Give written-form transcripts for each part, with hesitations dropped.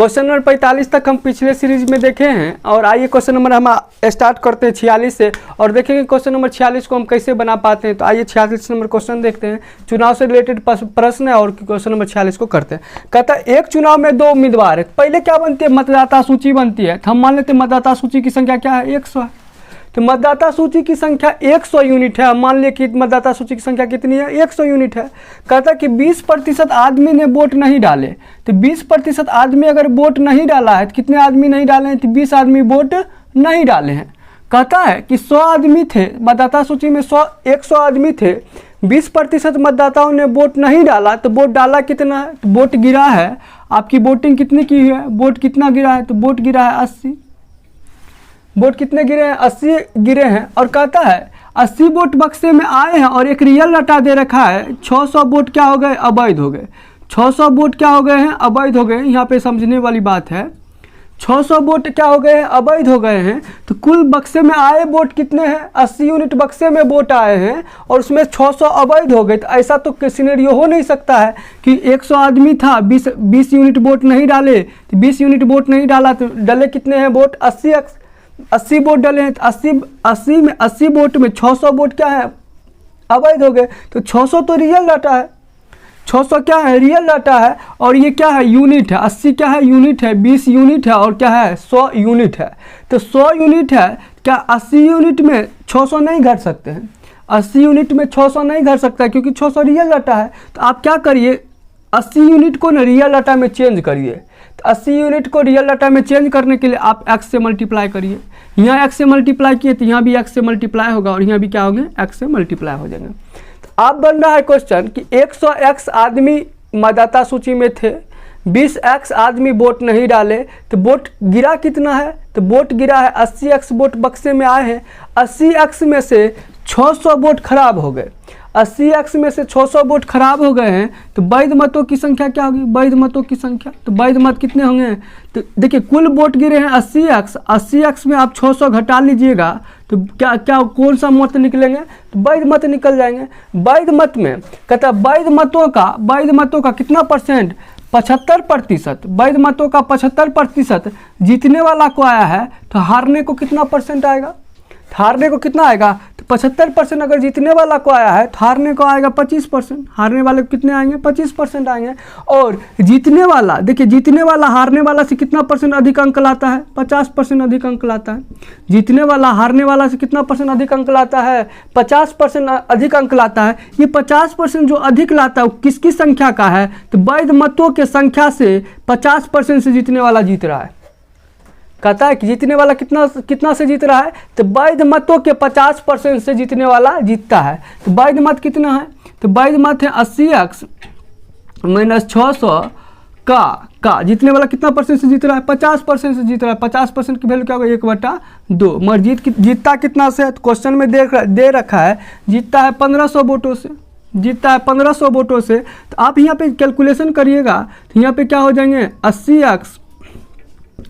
Question number 45 तक हम पिछले सीरीज में देखे हैं और आइए क्वेश्चन नंबर हम स्टार्ट करते हैं 46 से और देखेंगे क्वेश्चन नंबर 46 को हम कैसे बना पाते हैं। तो आइए 46 नंबर क्वेश्चन देखते हैं, चुनाव से रिलेटेड प्रश्न है और क्वेश्चन नंबर 46 को करते हैं। कहता है एक चुनाव में 2 उम्मीदवार है, पहले क्या बनती है, मतदाता सूची बनती है। तो हम मान लेते हैं मतदाता सूची की संख्या क्या है, 100 है। तो मतदाता सूची की संख्या 100 यूनिट है। मान लिया कि मतदाता सूची की संख्या कितनी है, 100 यूनिट है। कहता कि 20% आदमी ने वोट नहीं डाले। तो 20% आदमी अगर वोट नहीं डाला है तो कितने आदमी नहीं डाले हैं, तो 20 आदमी वोट नहीं डाले हैं। कहता है कि 100 आदमी थे, मतदाता सूची में 100 आदमी थे, 20% मतदाताओं ने वोट नहीं डाला। तो वोट डाला कितना है, तो वोट गिरा है, आपकी वोटिंग कितनी की है, वोट कितना गिरा है, तो वोट गिरा है 80। वोट कितने गिरे हैं, 80 गिरे हैं। और कहता है 80 वोट बक्से में आए हैं और एक रियल रटा दे रखा है, 600 वोट क्या हो गए, अवैध हो गए। 600 वोट क्या हो गए हैं, अवैध हो गए। यहाँ पे समझने वाली बात है, 600 वोट क्या हो गए हैं, अवैध हो गए हैं। तो कुल बक्से में आए वोट कितने हैं, 80 यूनिट बक्से में वोट आए हैं और उसमें 600 अवैध हो गए। तो ऐसा तो सिनेरियो हो नहीं सकता है कि 100 आदमी था, 20 यूनिट वोट नहीं डाले। तो 20 यूनिट वोट नहीं डाला तो डले कितने हैं वोट, 80 वोट डले हैं। तो 80 वोट में 600 वोट क्या है, अवैध हो गए। तो 600 तो रियल डाटा है, 600 क्या है, रियल डाटा है। और ये क्या है, यूनिट है। 80 क्या है, यूनिट है। 20 यूनिट है और क्या है, 100 यूनिट है। तो 100 यूनिट है, क्या 80 यूनिट में 600 नहीं घट सकते हैं, 80 यूनिट में 600 नहीं घट सकता है क्योंकि 600 रियल डाटा है। तो आप क्या करिए, 80 यूनिट को ना रियल डाटा में चेंज करिए। तो 80 यूनिट को रियल डाटा में चेंज करने के लिए आप x से मल्टीप्लाई करिए। यहाँ x से मल्टीप्लाई किए तो यहाँ भी x से मल्टीप्लाई होगा और यहाँ भी क्या होंगे, x से मल्टीप्लाई हो जाएंगे। तो आप बन रहा है क्वेश्चन कि 100x आदमी मतदाता सूची में थे, 20x आदमी वोट नहीं डाले। तो वोट गिरा कितना है, तो वोट गिरा है 80x वोट बक्से में आए हैं। 80x में से 600 वोट खराब हो गए। 80x में से 600 वोट खराब हो गए हैं। तो वैध मतों की संख्या क्या होगी, वैध मतों की संख्या। तो वैध मत कितने होंगे, तो देखिए कुल वोट गिरे हैं 80x में आप 600 घटा लीजिएगा तो क्या क्या कौन सा मत निकलेंगे, तो वैध मत निकल जाएंगे। वैध मत में कहता है वैध मतों का कितना परसेंट, 75%। वैध मतों का 75% जीतने वाला को आया है। तो हारने को कितना परसेंट आएगा, हारने को कितना आएगा, तो 75% अगर जीतने वाला को आया है तो हारने को आएगा 25%। हारने वाले को कितने आएंगे, 25% आएंगे। और जीतने वाला, देखिए जीतने वाला हारने वाला से कितना परसेंट अधिक अंक लाता है, 50% अधिक अंक लाता है। जीतने वाला हारने वाला से कितना परसेंट अधिक अंक लाता है, 50% अधिक अंक लाता है। ये 50% जो अधिक लाता है वो किसकी संख्या का है, तो वैध मतों के संख्या से 50% से जीतने वाला जीत रहा है। कहता है कि जीतने वाला कितना से जीत रहा है, तो वैध मतों के 50% से जीतने वाला जीतता है। तो वैध मत कितना है, तो वैध मत है 80x - 600 का जीतने वाला कितना परसेंट से जीत रहा है, 50% से जीत रहा है। 50% की वैल्यू क्या होगा, 1/2। मगर जीतता कितना से, तो क्वेश्चन में दे रखा है जीतता है 1500 वोटों से, जीतता है 1500 वोटों से। तो आप यहाँ पे कैलकुलेशन करिएगा तो यहाँ पे क्या हो जाएंगे, 80x -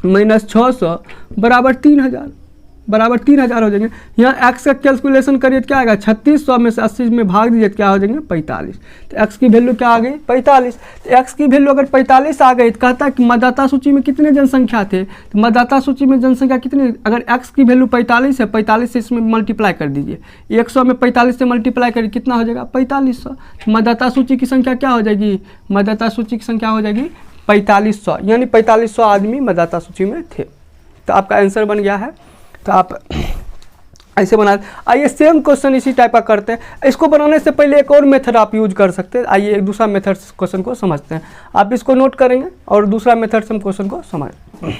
600 बराबर 3000 हो जाएंगे। यहाँ x का कैलकुलेशन करिए तो क्या आएगा, 3600 में से 80 में भाग दीजिए तो क्या हो जाएंगे, 45। तो x की वैल्यू क्या आ गई, 45। तो x की वैल्यू अगर 45 आ गई तो कहता है कि मतदाता सूची में कितने जनसंख्या थे, तो मतदाता सूची में जनसंख्या कितनी, अगर x की वैल्यू 45 है, 45 से इसमें मल्टीप्लाई कर दीजिए। 100 में 45 से मल्टीप्लाई करिए कितना हो जाएगा, 4500। मतदाता सूची की संख्या क्या हो जाएगी, मतदाता सूची की संख्या हो जाएगी 4500, यानी 4500 आदमी मतदाता सूची में थे। तो आपका आंसर बन गया है। तो आप ऐसे बना, आइए सेम क्वेश्चन इसी टाइप का करते हैं। इसको बनाने से पहले एक और मेथड आप यूज कर सकते हैं। आइए एक दूसरा मेथड से क्वेश्चन को समझते हैं। आप इसको नोट करेंगे और दूसरा मेथड से हम क्वेश्चन को समझें।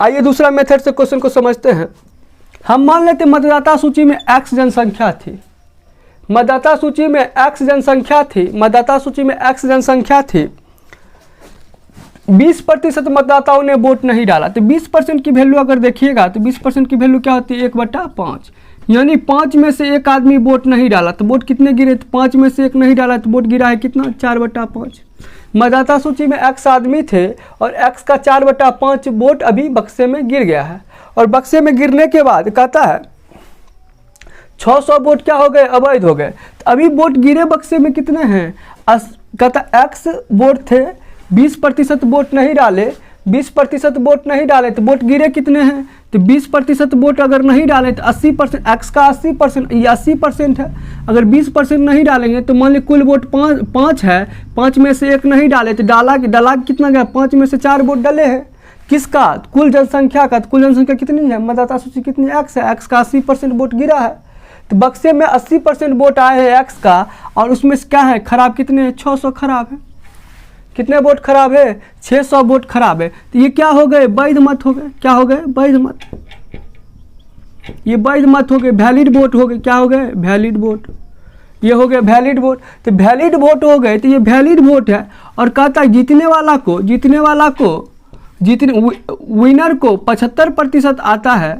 आइए दूसरा मेथड से क्वेश्चन को समझते हैं। हम मान लेते मतदाता सूची में x जनसंख्या थी, मतदाता सूची में x जनसंख्या थी, मतदाता सूची में x जनसंख्या थी। 20% मतदाताओं ने वोट नहीं डाला। तो 20% की वैल्यू अगर देखिएगा तो 20% की वैल्यू क्या होती है, 1/5। यानी 5 में से एक आदमी वोट नहीं डाला। तो वोट कितने गिरे, तो 5 में से एक नहीं डाला तो वोट गिरा है कितना, 4/5। मतदाता सूची में x आदमी थे और x का 4/5 वोट अभी बक्से में गिर गया है। और बक्से में गिरने के बाद कहता है 600 वोट क्या हो गए, अवैध हो गए। तो अभी वोट गिरे बक्से में कितने हैं, कहता एक्स वोट थे, 20% वोट नहीं डाले, 20% वोट नहीं डाले तो वोट गिरे कितने हैं, तो 20% वोट अगर नहीं डाले तो 80%, एक्स का 80%, ये 80% है। अगर 20% नहीं डालेंगे तो मान ली कुल वोट 5 है, 5 में से 1 नहीं डाले तो डाला कितना गया, 5 में से 4 वोट डले हैं। किसका, कुल जनसंख्या का। तो कुल जनसंख्या कितनी है, मतदाता सूची कितनी, एक्स है, एक्स का 80% वोट गिरा है। तो बक्से में 80% वोट आए हैं एक्स का, और उसमें से क्या है, खराब कितने हैं, 600 खराब है। कितने वोट खराब है, 600 वोट खराब है। तो ये क्या हो गए, वैध मत हो गए। क्या हो गए, वैध मत। ये वैध मत हो गए, वैलिड वोट हो गए। क्या हो गए, वैलिड वोट। ये हो गए वैलिड वोट। तो वैलिड वोट हो गए, तो ये वैलिड वोट है। और कहता है जीतने वाला को विनर को 75% आता है,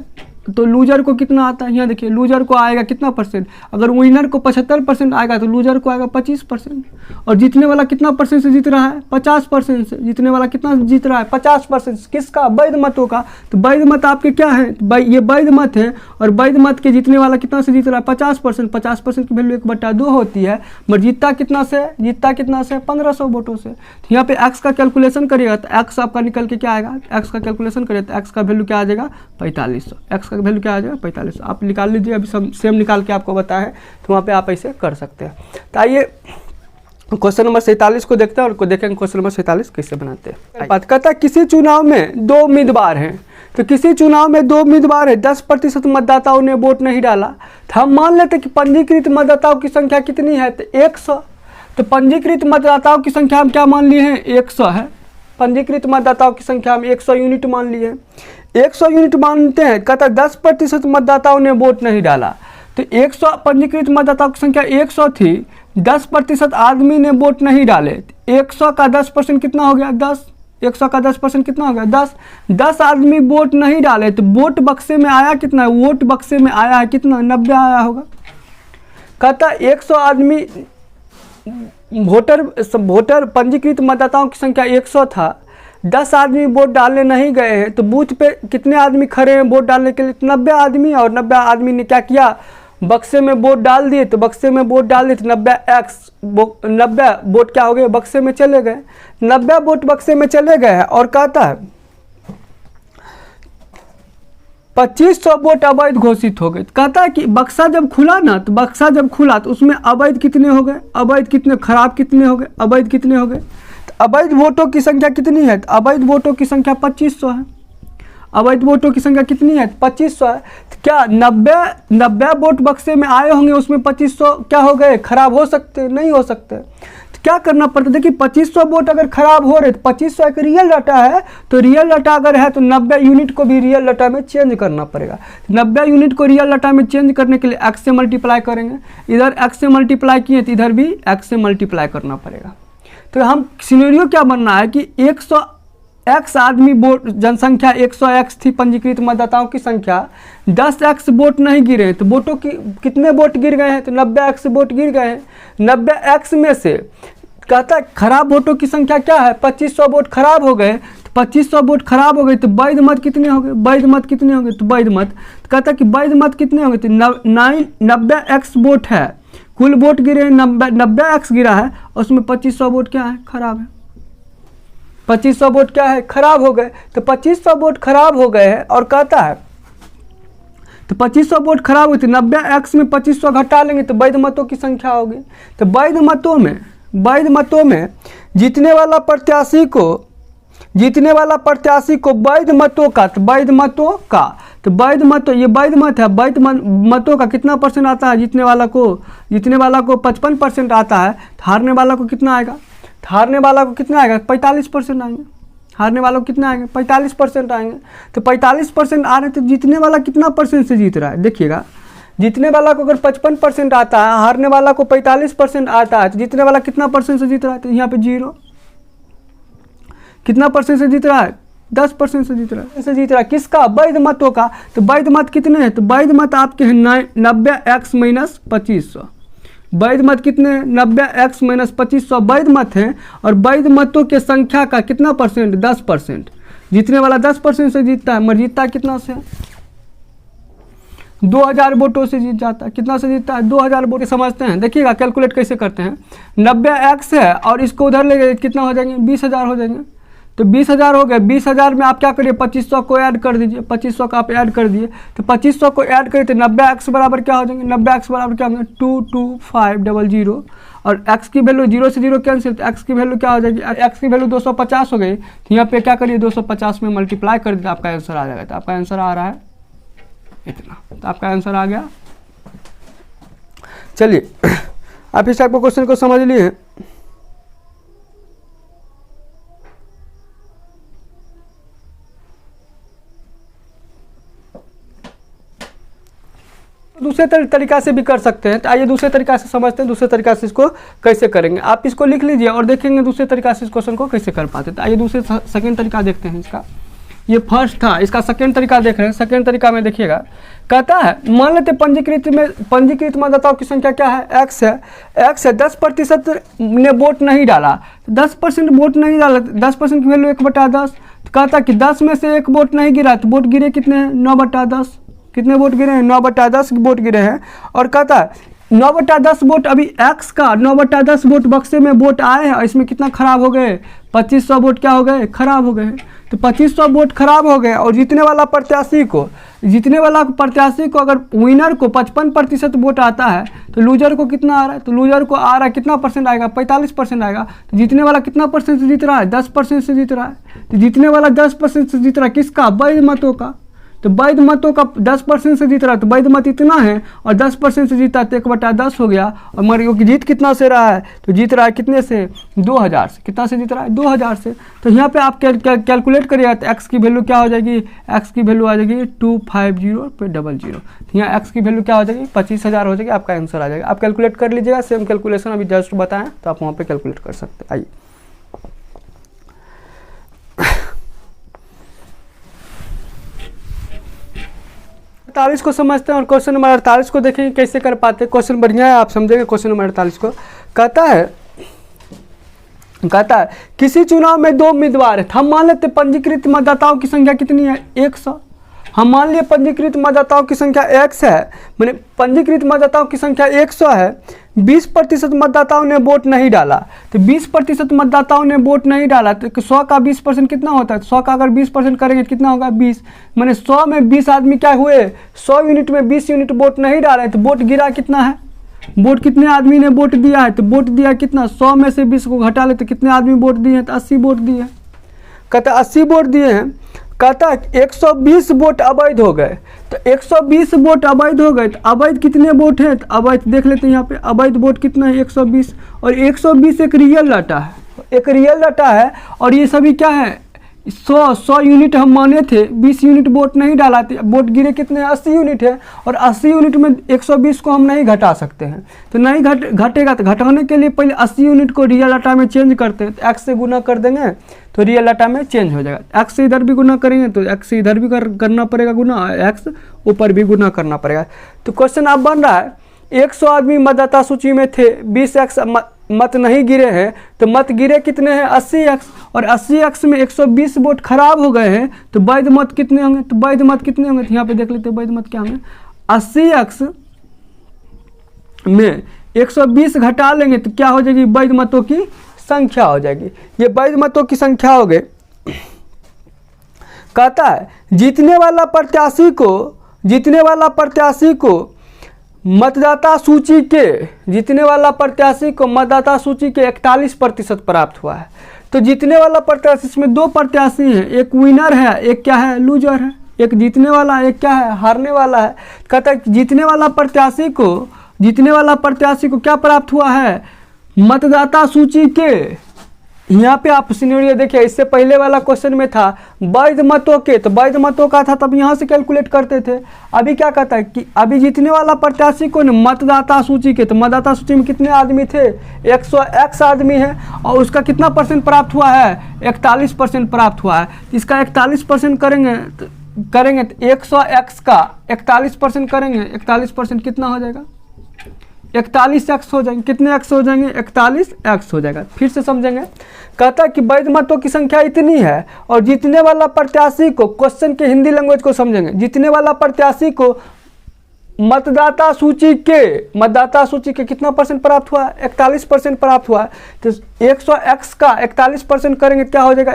तो लूजर को कितना आता है, यहाँ देखिए लूजर को आएगा कितना परसेंट। अगर विनर को 75% आएगा तो लूजर को आएगा 25%। और जीतने वाला कितना परसेंट से जीत रहा है, 50% से। जीतने वाला कितना जीत रहा है, 50%। किसका, वैध मतों का। तो वैध मत आपके क्या है, ये वैध मत है। और वैध मत के जीतने वाला कितना से जीत रहा है, 50%। 50% की वैल्यू 1/2 होती है। मगर जीतता कितना से, 1500 वोटों से। तो यहाँ पे एक्स का कैलकुलेशन करिएगा तो एक्स आपका निकल के क्या आएगा, एक्स का कैलकुलेशन करिए तो एक्स का वैल्यू क्या आ जाएगा, 4500। एक्स का वैल्यू क्या आ जाएगा, 4500। आप निकाल लीजिए, अभी सब सेम निकाल के आपको बताया है, तो वहाँ पे आप ऐसे कर सकते हैं। तो आइए क्वेश्चन नंबर 47 को देखते हैं और देखेंगे क्वेश्चन नंबर 47 कैसे बनाते हैं। बात करता है किसी चुनाव में 2 उम्मीदवार हैं, तो किसी चुनाव में 2 उम्मीदवार है, 10% मतदाताओं ने वोट नहीं डाला। तो हम मान लेते कि पंजीकृत मतदाताओं की संख्या कितनी है, तो 100। तो पंजीकृत मतदाताओं की संख्या हम क्या मान लिए हैं, 100 है। पंजीकृत मतदाताओं की संख्या हम 100 यूनिट मान लिए, 100 यूनिट मानते हैं। कहता है 10% मतदाताओं ने वोट नहीं डाला। तो 100 पंजीकृत मतदाताओं की संख्या 100 थी, 10% आदमी ने वोट नहीं डाले। 100 का 10% कितना हो गया, 10। 100 का 10% कितना हो गया, 10। 10 आदमी वोट नहीं डाले तो वोट बक्से में आया कितना, वोट बक्से में आया है कितना, 90 आया होगा। कहता 100 आदमी वोटर पंजीकृत मतदाताओं की संख्या 100 था, 10 आदमी वोट डालने नहीं गए हैं। तो बूथ पे कितने आदमी खड़े हैं वोट डालने के लिए, 90 आदमी। और 90 आदमी ने क्या किया, बक्से में वोट डाल दिए। तो बक्से में वोट डाल दिए तो 90 वोट क्या हो गए, बक्से में चले गए। 90 वोट बक्से में चले गए हैं। और कहता है 2500 वोट अवैध घोषित हो गए। कहता है कि बक्सा जब खुला ना, तो बक्सा जब खुला तो उसमें अवैध कितने हो गए, अवैध कितने, खराब कितने हो गए, अवैध कितने हो गए। तो अवैध वोटों की संख्या कितनी है, तो अवैध वोटों की संख्या 2500 है। अवैध वोटों की संख्या कितनी है, 2500 है। तो क्या 90 वोट बक्से में आए होंगे, उसमें 2500 क्या हो गए, खराब हो सकते, नहीं हो सकते। तो क्या करना पड़ता है, देखिए 2500 वोट अगर खराब हो रहे तो 2500 एक रियल डाटा है, तो रियल डाटा अगर है तो 90 यूनिट को भी रियल डाटा में चेंज करना पड़ेगा। 90 यूनिट को रियल डाटा में चेंज करने के लिए एक्स से मल्टीप्लाई करेंगे। इधर एक्स से मल्टीप्लाई किए तो इधर भी एक्स से मल्टीप्लाई करना पड़ेगा। तो हम सिनेरियो क्या बनना है कि 100 एक्स आदमी वोट, जनसंख्या 100 एक्स थी पंजीकृत मतदाताओं की संख्या, 10 एक्स वोट नहीं गिरे हैं। तो वोटों की कितने वोट गिर गए हैं, तो 90 एक्स वोट गिर गए हैं। 90 एक्स में से कहता है खराब वोटों की संख्या क्या है, 2500 वोट खराब हो गए। तो 2500 वोट खराब हो गए तो वैध मत कितने हो गए, वैध मत कितने हो गए, तो वैध मत। तो कहता है कि वैध मत कितने हो गए, तो 90 एक्स वोट है, कुल वोट गिरे 90 एक्स गिरा है, उसमें 2500 वोट क्या है, खराब है। 2500 वोट क्या है, खराब हो गए। तो 2500 वोट खराब हो गए हैं। और कहता है तो 2500 वोट खराब हुए थे, 90 एक्स में 2500 घटा लेंगे तो वैध मतों की संख्या होगी। तो वैध मतों में जीतने वाला प्रत्याशी को वैध मतों का, तो वैध मतों, ये वैध मत है, वैध मतों का कितना परसेंट आता है, जीतने वाला को 55% आता है। हारने वाला को कितना आएगा, हारने वाला को कितना आएगा, 45% आएंगे। हारने वालों को कितना आएंगे, 45% आएंगे। तो 45% आ रहे तो जीतने वाला कितना परसेंट से जीत रहा है, देखिएगा। जीतने वाला को अगर 55% आता है, हारने वाला को 45% आता है, तो जीतने वाला कितना परसेंट से जीत रहा है, तो यहाँ पे 0। कितना परसेंट से जीत रहा है, 10% से जीत रहा है। किसका, वैध मतों का। तो वैध मत कितने हैं, तो वैध मत आपके हैं 90 एक्स माइनस 2500। वैध मत कितने, 90 एक्स माइनस 2500 वैध मत हैं। और वैध मतों के संख्या का कितना परसेंट, 10%। जीतने वाला 10% से जीतता है, मगर जीतता कितना से, 2000 वोटों से जीत जाता है। कितना से जीतता है? 2000 वोट। समझते हैं, देखिएगा कैलकुलेट कैसे करते हैं। 90x है और इसको उधर ले गए, कितना हो जाएंगे? 20,000 हो जाएंगे। तो 20,000 हो गए। 20,000 में आप क्या करिए? 2500 को ऐड कर दीजिए। 2500 का आप ऐड कर दिए, तो 2500 को ऐड करिए तो 90x बराबर क्या हो जाएंगे? 90x बराबर क्या होंगे? 22500। और x की वैल्यू 0 से 0 कैंसिल, तो x की वैल्यू क्या हो जाएगी? x की वैल्यू 250 हो गई। तो यहाँ पे क्या करिए? 250 में मल्टीप्लाई कर दिया, आपका आंसर आ जाएगा। तो आपका आंसर आ रहा है इतना। तो आपका आंसर आ गया। चलिए आप इस टाइप के क्वेश्चन को समझ लिए। दूसरे तरीका से भी कर सकते हैं। तो आइए दूसरे तरीका से समझते हैं, दूसरे तरीका से इसको कैसे करेंगे। आप इसको लिख लीजिए और देखेंगे दूसरे तरीका से इस क्वेश्चन को कैसे कर पाते हैं। तो आइए दूसरे सेकंड तरीका देखते हैं इसका। ये फर्स्ट था, इसका सेकंड तरीका देख रहे हैं। सेकंड तरीका में देखिएगा, कहता है मान लेते पंजीकृत मतदाताओं की संख्या क्या है? x है। x है, 10% ने वोट नहीं डाला। 10% वोट नहीं डाला, 10% की वैल्यू 1/10। तो कहता है कि 10 में से 1 वोट नहीं गिरा, तो वोट गिरे कितने हैं? 9/10। कितने वोट गिरे हैं? 9/10 वोट गिरे हैं। और कहता है 9/10 वोट, अभी x का 9/10 वोट बक्से में वोट आए हैं और इसमें कितना खराब हो गए? 2500 वोट क्या हो गए? खराब हो गए। तो 2500 वोट खराब हो गए। और जीतने वाला प्रत्याशी को अगर विनर को 55% वोट आता है, तो लूजर को कितना आ रहा है? तो लूजर को आ रहा है कितना परसेंट आएगा? 45% आएगा। तो जीतने वाला कितना परसेंट से जीत रहा है? 10% से जीत रहा है। तो जीतने वाला 10% से जीत रहा है, किसका? वैध मतों का। तो वैध मतों का 10% से जीत रहा है, तो वैध मत इतना है और 10% से जीता है तो 1/10 हो गया। और मरियो की जीत कितना से रहा है? तो जीत रहा है कितने से? 2000 से। कितना से जीत रहा है? 2000 से। तो यहाँ पे आप कैलकुलेट करिएगा तो x की वैल्यू क्या हो जाएगी? x की वैल्यू आ जाएगी 250/00। यहाँ x की वैल्यू क्या हो जाएगी? 25,000 हो जाएगी। आपका आंसर आ जाएगा। आप कैलकुलेट कर लीजिएगा। सेम कैलकुलेशन अभी जस्ट बताएं तो आप वहाँ पर कैलकुलेट कर सकते हैं। आइए 48 को समझते हैं और क्वेश्चन नंबर 48 को देखेंगे कैसे कर पाते हैं। क्वेश्चन बढ़िया है, आप समझेंगे। क्वेश्चन नंबर 48 को कहता है किसी चुनाव में 2 उम्मीदवार है। हम मान लेते पंजीकृत मतदाताओं की संख्या कितनी है? 100। हम मान लिए पंजीकृत मतदाताओं की संख्या x है, मैंने पंजीकृत मतदाताओं की संख्या 100 है। 20% मतदाताओं ने वोट नहीं डाला। तो 20% मतदाताओं ने वोट नहीं डाला, तो 100 का 20% कितना होता है? 100 का अगर 20% करेंगे तो कितना होगा? 20। मैंने 100 में 20 आदमी क्या हुए? 100 यूनिट में 20 यूनिट वोट नहीं डाले, तो वोट गिरा कितना है? वोट कितने आदमी ने वोट दिया है? तो वोट दिया कितना? 100 में से 20 को घटा ले तो कितने आदमी वोट दिए हैं? तो 80 वोट दिए हैं। कहता 80 वोट दिए हैं। कहता है 120 वोट अवैध हो गए। तो 120 वोट अवैध हो गए, तो अवैध कितने वोट हैं? तो अवैध देख लेते हैं यहाँ पे। अवैध वोट कितना है? 120। और 120 एक रियल डाटा है, एक रियल डाटा है। और ये सभी क्या है? 100 यूनिट हम माने थे, 20 यूनिट वोट नहीं डाला थे, वोट गिरे कितने? 80 यूनिट है। और 80 यूनिट में 120 को हम नहीं घटा सकते हैं। तो नहीं घटेगा, तो घटाने के लिए पहले 80 यूनिट को रियल डाटा में चेंज करते हैं। तो x से गुना कर देंगे तो रियल डाटा में चेंज हो जाएगा। x से इधर भी गुना करेंगे तो x से इधर भी करना पड़ेगा गुना, x ऊपर भी गुना करना पड़ेगा। तो क्वेश्चन अब बन रहा है 100 आदमी मतदाता सूची में थे, 20x मत नहीं गिरे हैं। तो मत गिरे कितने हैं? 80x। और 80x में 120 वोट खराब हो गए हैं, तो वैध मत कितने होंगे? तो वैध मत कितने होंगे? तो यहाँ पे देख लेते हैं वैध मत क्या होंगे। 80x में 120 घटा लेंगे तो क्या हो जाएगी? वैध मतों की संख्या हो जाएगी। ये वैध मतों की संख्या हो गई। कहता है जीतने वाला प्रत्याशी को मतदाता सूची के 41% प्राप्त हुआ है। तो जीतने वाला प्रत्याशी, इसमें 2 प्रत्याशी हैं, एक विनर है, एक क्या है? लूजर है। एक जीतने वाला, एक क्या है? हारने वाला है। कहता है जीतने वाला प्रत्याशी को क्या प्राप्त हुआ है? मतदाता सूची के, यहाँ पे आप सिनेरियो देखिए, इससे पहले वाला क्वेश्चन में था वैध मतों के, तो वैध मतों का था तब यहाँ से कैलकुलेट करते थे। अभी क्या कहता है कि अभी जीतने वाला प्रत्याशी को मतदाता सूची के, तो मतदाता सूची में कितने आदमी थे? 100x आदमी है। और उसका कितना परसेंट प्राप्त हुआ है? 41% प्राप्त हुआ है। इसका 41% करेंगे तो 100x का 41% करेंगे, 41% कितना हो जाएगा? 41x हो जाएंगे। कितने x हो जाएंगे? 41x हो जाएगा। फिर से समझेंगे। कहता है कि वैध मतों की संख्या इतनी है और जीतने वाला प्रत्याशी को, क्वेश्चन के हिंदी लैंग्वेज को समझेंगे, जीतने वाला प्रत्याशी को मतदाता सूची के कितना परसेंट प्राप्त हुआ है? 41% प्राप्त हुआ है। तो 100x का 41% करेंगे क्या हो जाएगा?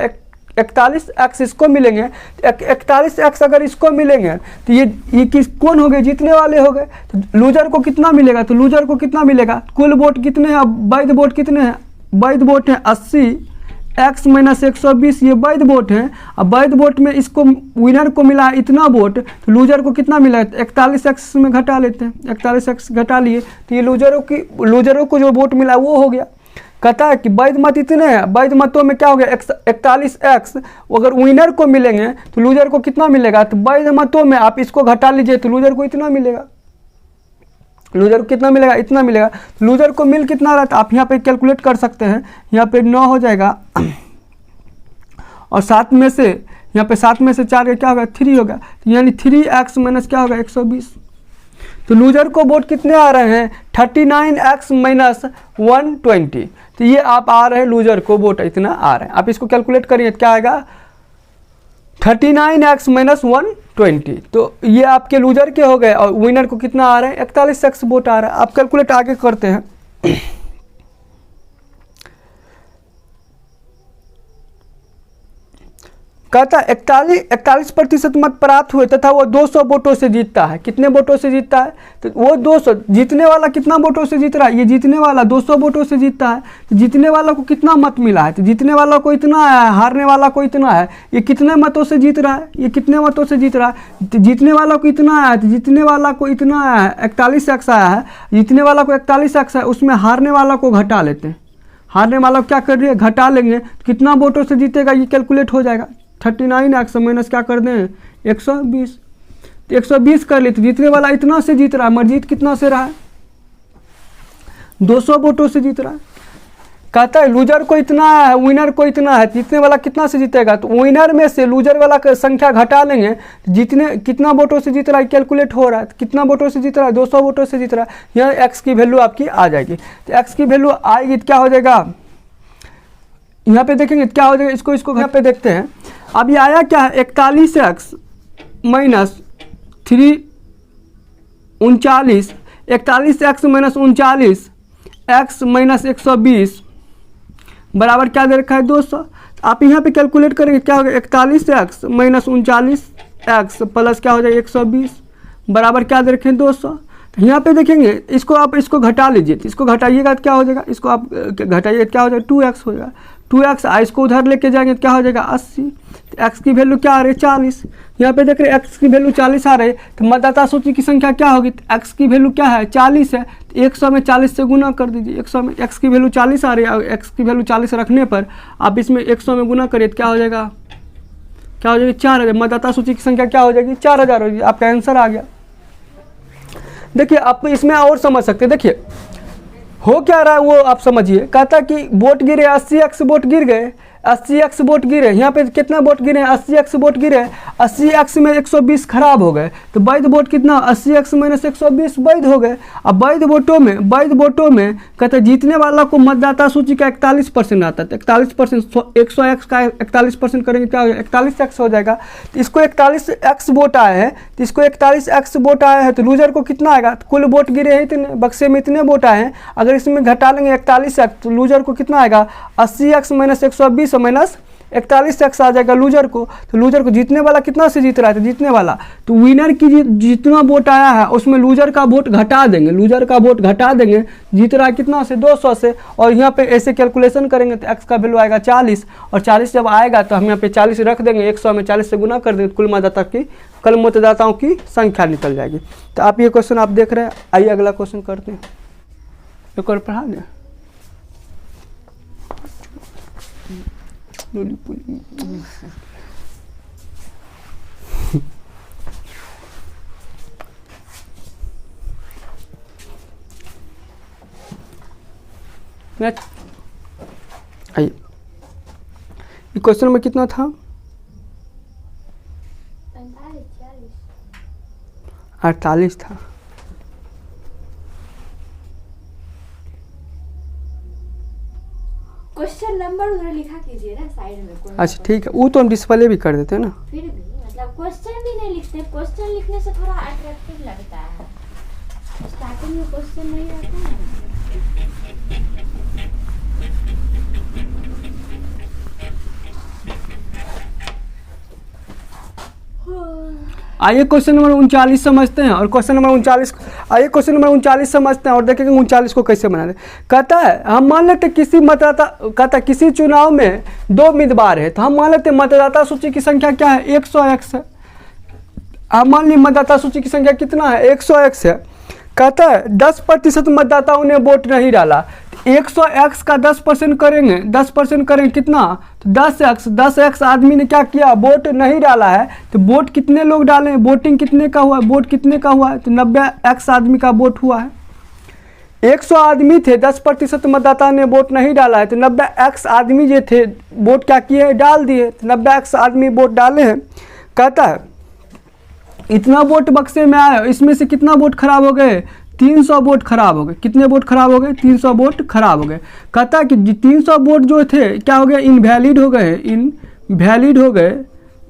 41x इसको मिलेंगे। 41x अगर इसको मिलेंगे तो ये किस कौन हो गए? जीतने वाले हो गए। तो लूजर को कितना मिलेगा? तो लूजर को कितना मिलेगा? कुल वोट कितने हैं? वैध वोट कितने हैं? वैध वोट है 80, x माइनस 120 ये वैध वोट है। अब वैध वोट में इसको विनर को मिला है इतना वोट, तो लूजर को कितना मिला है? 41x में घटा लेते हैं, 41x घटा लिए तो ये लूजरों को जो वोट मिला वो हो गया। कहता है कि वैध मत इतने हैं, वैध मतों में क्या हो गया? 41x। अगर विनर को मिलेंगे तो लूजर को कितना मिलेगा? तो वैध मतों में आप इसको घटा लीजिए तो लूजर को इतना मिलेगा। लूजर को कितना मिलेगा? इतना मिलेगा। लूजर को मिल कितना रहा? तो आप यहाँ पे कैलकुलेट कर सकते हैं। यहाँ पे 9 हो जाएगा और 7 में से यहाँ पे 7 में से 4 क्या होगा? 3 होगा। तो यानी 3x माइनस क्या होगा? 120। तो लूजर को वोट कितने आ रहे हैं? 39x minus 120। तो ये आप आ रहे हैं लूजर को वोट इतना आ रहे हैं। आप इसको कैलकुलेट करिए क्या आएगा? 39x minus 120। तो ये आपके लूजर के हो गए और विनर को कितना आ रहे हैं? 41x वोट आ रहा है। आप कैलकुलेट आगे करते हैं। कहता 41% मत प्राप्त हुए तथा वो 200 वोटों से जीतता है। कितने वोटों से जीतता है? तो वो 200। जीतने वाला कितना वोटों से जीत रहा है? ये जीतने वाला 200 वोटों से जीतता है। तो जीतने वाला को कितना मत मिला है? तो जीतने वाला को इतना आया है, हारने वाला को इतना है। ये कितने मतों से जीत रहा है? ये कितने मतों से जीत रहा है? तो जीतने वाला को इतना आया है, तो जीतने वाला को इतना आया है, 41x आया है। जीतने वाला को 41x है, उसमें हारने वाला को घटा लेते हैं। हारने वाला को क्या कर रही है? घटा लेंगे। तो कितना वोटों से जीतेगा ये कैलकुलेट हो जाएगा। 39x माइनस क्या कर दें? 120। तो 120 कर ले तो जीतने वाला इतना से जीत रहा है, मर जीत कितना से रहा है? 200 वोटों से जीत रहा है। कहता है लूजर को इतना है, विनर को इतना है। जीतने वाला कितना से जीतेगा? तो विनर में से लूजर वाला का संख्या घटा लेंगे। जीतने कितना वोटों से जीत रहा है कैलकुलेट हो रहा है। तो कितना वोटों से जीत रहा है? 200 वोटों से जीत रहा है। यहाँ x की वैल्यू आपकी आ जाएगी। तो x की वैल्यू आएगी तो क्या हो जाएगा? यहाँ पे देखेंगे क्या हो जाएगा? इसको यहाँ पे देखते हैं। अब ये आया क्या है? 41x minus 339। 41x minus 39 x minus 120 बराबर क्या दे रखा है? 200। आप यहाँ पे कैलकुलेट करेंगे क्या होगा? 41x माइनस 39x प्लस क्या हो जाएगा? 120 बराबर क्या दे रखे हैं? 200। तो यहाँ पे देखेंगे इसको आप इसको घटा लीजिए। इसको घटाइएगा तो क्या हो जाएगा? इसको आप घटाइए क्या हो जाएगा? 2x हो जाएगा। 2x इसको उधर लेके जाएंगे तो क्या हो जाएगा? 80। तो x की वैल्यू क्या आ रही है? 40। यहाँ पे देख रहे हैं x की वैल्यू 40 आ रही है। तो मतदाता सूची की संख्या क्या होगी? तो x की वैल्यू क्या है? 40 है। तो 100 में 40 से गुना कर दीजिए। 100 में x की वैल्यू 40 आ रही है और x की वैल्यू 40 रखने पर आप इसमें 100 में गुना करिए तो क्या हो जाएगा? क्या हो जाएगी? 4000। मतदाता सूची की संख्या क्या हो जाएगी? 4000 हो जाएगी। आपका आंसर आ गया। देखिए आप इसमें और समझ सकते हैं। देखिए हो क्या रहा है वो आप समझिए। कहता कि वोट गिरे 80x वोट गिर गए, 80x वोट गिरे। यहाँ पे कितना वोट गिरे? 80x वोट गिरे। 80x में 120 खराब हो गए। तो वैध वोट कितना? 80x माइनस 120 वैध हो गए। अब वैध वोटों में कहते जीतने वाला को मतदाता सूची का 41% आता है। तो 41% 100x का 41% करेंगे क्या हो जाएगा? 41x हो जाएगा। तो इसको 41x वोट आए हैं, तो इसको 41x वोट आया है। तो लूजर को कितना आएगा? तो कुल वोट गिरे हैं इतने, बक्से में इतने वोट आए हैं। अगर इसमें घटा लेंगे 41x तो लूजर को कितना आएगा? 80x माइनस 120 माइनस 41x आ जाएगा लूजर को। तो लूजर को जीतने वाला कितना से जीत रहा है? तो जीतने वाला तो विनर की जितना वोट आया है उसमें लूजर का वोट घटा देंगे। लूजर का वोट घटा देंगे। जीत रहा है कितना से? 200 से। और यहाँ पे ऐसे कैलकुलेशन करेंगे तो x का वैल्यू आएगा 40। और 40 जब आएगा तो हम यहाँ पे 40 रख देंगे। 100 में 40 से गुना कर देंगे। कुल मतदाताओं की संख्या निकल जाएगी। तो आप ये क्वेश्चन आप देख रहे हैं। आइए अगला क्वेश्चन करते हैं। एक और पढ़ा दें। आइए क्वेश्चन में कितना था? 48 था। क्वेश्चन नंबर उधर लिखा कीजिए ना साइड में। अच्छा ठीक है, वो तो हम डिस्प्ले भी कर देते हैं ना। फिर भी मतलब क्वेश्चन भी नहीं लिखते। क्वेश्चन लिखने से थोड़ा अट्रैक्टिव लगता है। स्टार्टिंग में क्वेश्चन नहीं रहता है। आइए क्वेश्चन नंबर 39 समझते हैं। और क्वेश्चन नंबर 39, आइए क्वेश्चन नंबर 39 समझते हैं और देखेंगे 39 को कैसे बनाते हैं। कहता है हम मान लेते किसी मतदाता, कहता है किसी चुनाव में 2 उम्मीदवार है, तो हम मान लेते मतदाता सूची की संख्या क्या है, 100x है। हम मान ली मतदाता सूची की संख्या कितना है, 100x है। कहता है 10% मतदाताओं ने वोट नहीं डाला। 100x का 10% करेंगे, 10% करेंगे कितना, तो 10x। 10x आदमी ने क्या किया, वोट नहीं डाला है। तो वोट कितने लोग डाले, वोटिंग कितने का हुआ है, वोट कितने का हुआ है, तो 90x आदमी का वोट हुआ है। 100 आदमी थे, 10% मतदाता ने वोट नहीं डाला है, तो 90x आदमी जो थे वोट क्या किए, डाल दिए। तो 90x आदमी वोट डाले हैं। कहता है इतना वोट बक्से में आया, इसमें से कितना वोट खराब हो गए, 300 वोट खराब हो गए। कितने वोट खराब हो गए, 300 वोट खराब हो गए। कहता है कि 300 वोट जो थे क्या हो गए, इनवैलिड हो गए, इनवैलिड हो गए,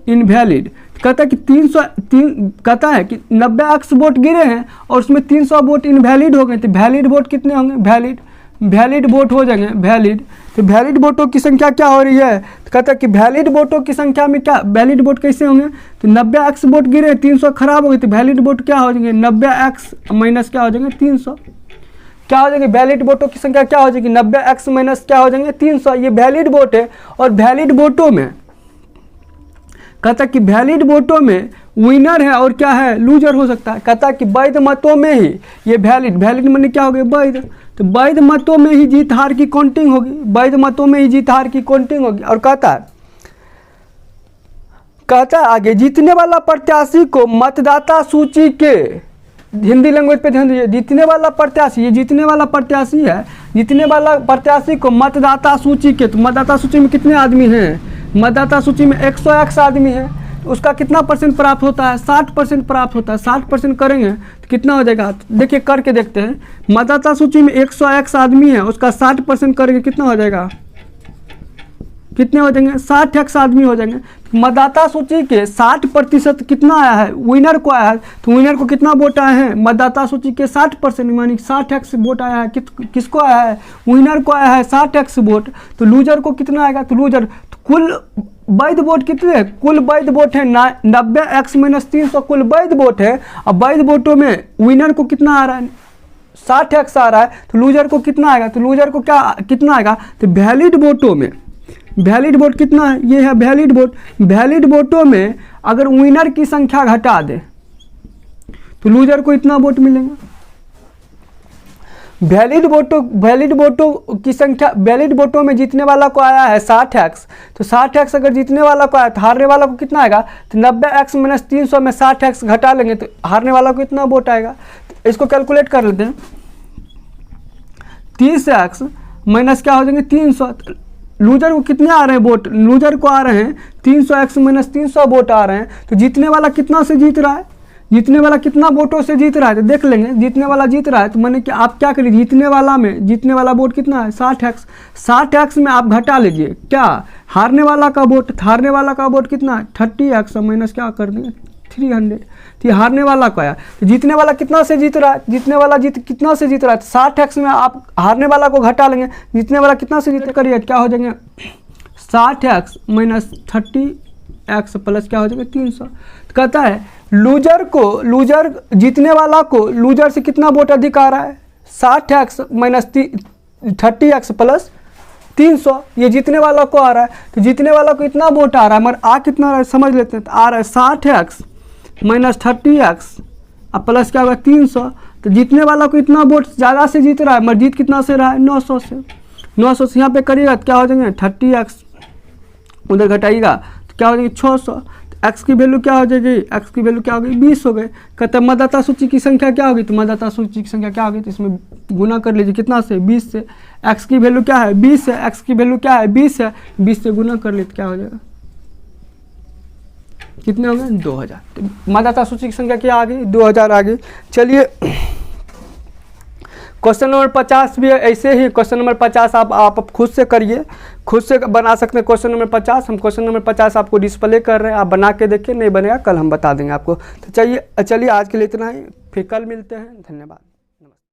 इनवैलिड। कहता है कि 303, कहता है कि 90x वोट गिरे हैं और उसमें 300 वोट इनवैलिड हो गए। तो वैलिड वोट कितने होंगे, वैलिड वोट हो जाएंगे, वैलिड। तो वैलिड वोटों की संख्या क्या हो रही है, तो कहता है कि वैलिड वोटों की संख्या में क्या, वैलिड वोट कैसे होंगे, तो 90x वोट गिरे, 300 खराब हो गए, तो वैलिड वोट क्या हो जाएंगे, 90x माइनस क्या हो जाएंगे, 300। क्या हो जाएंगे, वैलिड वोटों की संख्या क्या हो जाएगी, 90x माइनस क्या हो जाएंगे, 300। ये वैलिड वोट है। और वैलिड वोटों में कहता है कि वैलिड वोटों में विनर है और क्या है, लूजर हो सकता है। कहता है कि वैध मतों में ही ये वैलिड माने क्या हो गया, वैध। तो वैध मतों में ही जीत हार की काउंटिंग होगी, वैध मतों में ही जीत हार की काउंटिंग होगी। और कहता है आगे, जीतने वाला प्रत्याशी को मतदाता सूची के, हिंदी लैंग्वेज पे ध्यान दीजिए, जीतने वाला प्रत्याशी, ये जीतने वाला प्रत्याशी है, जीतने वाला प्रत्याशी को मतदाता सूची के, तो मतदाता सूची में कितने आदमी हैं, मतदाता सूची में 100x आदमी है, तो उसका कितना परसेंट प्राप्त होता है, 60% प्राप्त होता है। 60% करेंगे तो कितना हो जाएगा, देखिए करके देखते हैं। मतदाता सूची में 100x आदमी है, उसका 60% करेंगे कितना हो जाएगा, कितने हो जाएंगे, 60x आदमी हो जाएंगे। मतदाता सूची के 60% कितना आया है, विनर को आया है। तो विनर को कितना वोट आए हैं, मतदाता सूची के 60%, यानी 60x वोट आया है। किसको आया है, विनर को आया है 60x वोट। तो लूजर को कितना आएगा, तो लूजर, तो कुल वैध वोट कितने हैं, कुल वैध वोट है 90x माइनस 300 कुल वैध वोट है। अब वैध वोटों में विनर को कितना आ रहा है, 60x आ रहा है। तो लूजर को कितना आएगा, तो लूजर को क्या कितना आएगा, तो वैलिड वोटों में, वैलिड वोट कितना है, ये है वैलिड वोट। वैलिड वोटों में अगर विनर की संख्या घटा दे तो लूजर को इतना वोट मिलेगा। वैलिड वोटों की संख्या, वैलिड वोटों में जीतने वाला को आया है 60x। तो 60x अगर जीतने वाला को आया तो हारने वाला को कितना आएगा, तो 90x माइनस 300 में 60x घटा लेंगे तो हारने वाला को इतना वोट आएगा। तो इसको कैलकुलेट कर लेते हैं, 30x माइनस क्या हो जाएंगे 300। लूजर को कितने आ रहे हैं वोट, लूजर को आ रहे हैं 300x माइनस 300 वोट आ रहे हैं। तो जीतने वाला कितना से जीत रहा है, जीतने वाला कितना वोटों से जीत रहा है, तो देख लेंगे। जीतने वाला जीत रहा है तो मैंने कि आप क्या करिए, जीतने वाला में, जीतने वाला वोट कितना है 60x। 60x में आप घटा लीजिए क्या, हारने वाला का वोट, हारने वाला का वोट कितना है 30x माइनस क्या कर देंगे 300। तो हारने वाला को आया। तो जीतने वाला कितना से जीत रहा है, जीतने वाला कितना से जीत रहा है, 60x में आप हारने वाला को घटा लेंगे, जीतने वाला कितना से जीत करिए, क्या हो जाएंगे 60x माइनस 30x प्लस क्या हो जाएगा 300। तो कहता है लूजर जीतने वाला को लूजर से कितना वोट अधिक आ रहा है, 60x माइनस 30x प्लस 300, ये जीतने वाला को आ रहा है। तो जीतने वाला को इतना वोट आ रहा है, मगर आ कितना रहा है समझ लेते हैं। तो आ रहा है 60x माइनस 30x अब प्लस क्या होगा 300। तो जीतने वाला को इतना वोट ज़्यादा से जीत रहा है, मगर जीत कितना से रहा है 900 से। 900 से यहाँ पे करिएगा तो क्या हो जाएंगे 30x, उधर घटाइएगा तो क्या हो जाएगी 600। एक्स की वैल्यू क्या हो जाएगी, एक्स की वैल्यू क्या हो गई 20 हो गए। कहते हैं मतदाता सूची की संख्या क्या होगी, तो मतदाता सूची की संख्या क्या होगी, तो इसमें गुना कर लीजिए कितना से 20 से। एक्स की वैल्यू क्या है 20 है, एक्स की वैल्यू क्या है 20 है, 20 से गुना कर लीजिए क्या हो जाएगा, कितने हो गए 2000। तो मतदाता सूची की संख्या क्या आ गई 2000 आ गई। चलिए क्वेश्चन नंबर 50 भी है ऐसे ही। क्वेश्चन नंबर 50 आप खुद से करिए, खुद से बना सकते हैं। क्वेश्चन नंबर 50 हम क्वेश्चन नंबर 50 आपको डिस्प्ले कर रहे हैं, आप बना के देखिए, नहीं बनेगा कल हम बता देंगे आपको। तो चलिए आज के लिए इतना ही, फिर कल मिलते हैं, धन्यवाद। नमस्ते।